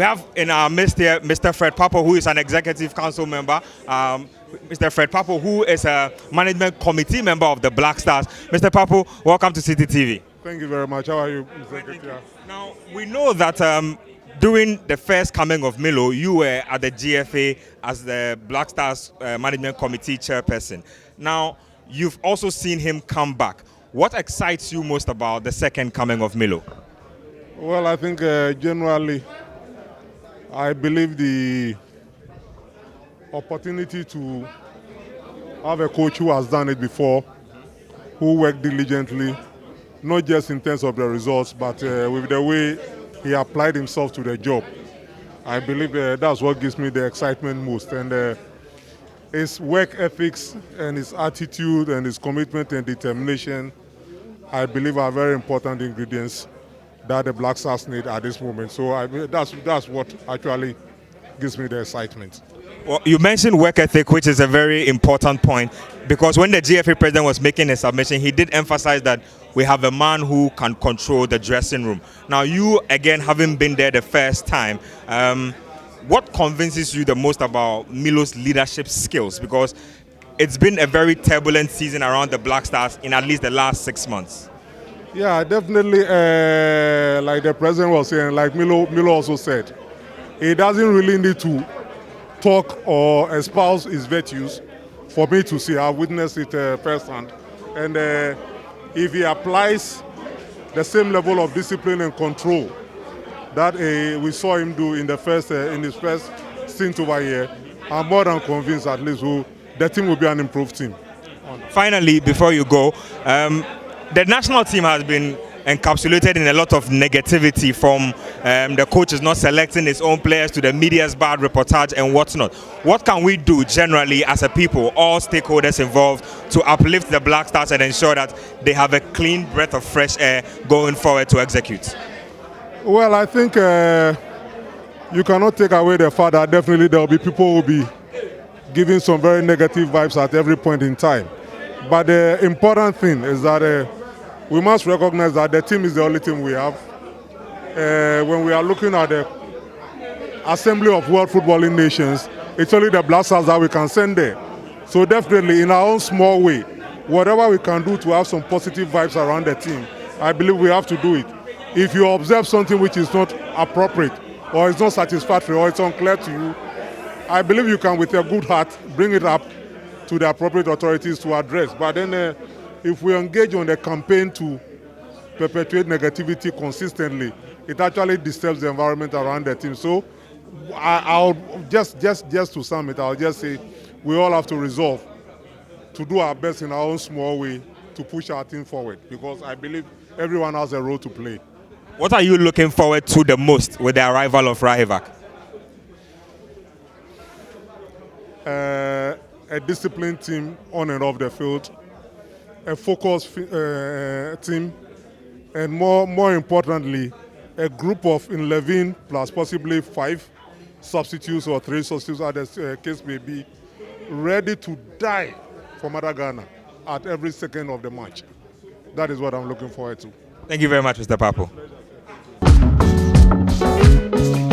have in our midst here Mr. Fred Pappoe, who is an executive council member. Mr. Fred Pappoe, who is a management committee member of the Black Stars. Mr. Pappoe, welcome to City TV. Thank you very much. How are you, Mr. Ketia? Now, we know that during the first coming of Milo, you were at the GFA as the Black Stars management committee chairperson. Now, you've also seen him come back. What excites you most about the second coming of Milo? Well, I think generally, I believe the opportunity to have a coach who has done it before, who worked diligently, not just in terms of the results, but with the way he applied himself to the job. I believe that's what gives me the excitement most. And his work ethics and his attitude and his commitment and determination, I believe, are very important ingredients that the Black Stars need at this moment. So that's what actually gives me the excitement. Well, you mentioned work ethic, which is a very important point, because when the GFA president was making his submission, he did emphasize that we have a man who can control the dressing room. Now, you, again, having been there the first time, what convinces you the most about Milo's leadership skills? Because it's been a very turbulent season around the Black Stars in at least the last 6 months. Yeah, definitely, like the president was saying, like Milo also said, he doesn't really need to talk or espouse his virtues for me to see. I've witnessed it firsthand. And if he applies the same level of discipline and control that we saw him do in his first stint over here, I'm more than convinced at least the team will be an improved team. Finally, before you go, the national team has been encapsulated in a lot of negativity, from the coaches not selecting his own players to the media's bad reportage and whatnot. What can we do generally as a people, all stakeholders involved, to uplift the Black Stars and ensure that they have a clean breath of fresh air going forward to execute? Well, I think you cannot take away the fact that definitely there will be people who will be giving some very negative vibes at every point in time. But the important thing is that we must recognize that the team is the only team we have. When we are looking at the assembly of world footballing nations, it's only the Black Stars that we can send there. So definitely, in our own small way, whatever we can do to have some positive vibes around the team, I believe we have to do it. If you observe something which is not appropriate, or is not satisfactory, or it's unclear to you, I believe you can, with a good heart, bring it up to the appropriate authorities to address. But then if we engage on the campaign to perpetuate negativity consistently, it actually disturbs the environment around the team. So I'll just to sum it, I'll just say we all have to resolve to do our best in our own small way to push our team forward, because I believe everyone has a role to play. What are you looking forward to the most with the arrival of Rajevac? A disciplined team on and off the field, a focused team, and more importantly, a group of 11 plus possibly 5 substitutes or 3 substitutes, as the case may be, ready to die for Mother Ghana at every second of the match. That is what I'm looking forward to. Thank you very much, Mr. Pappoe.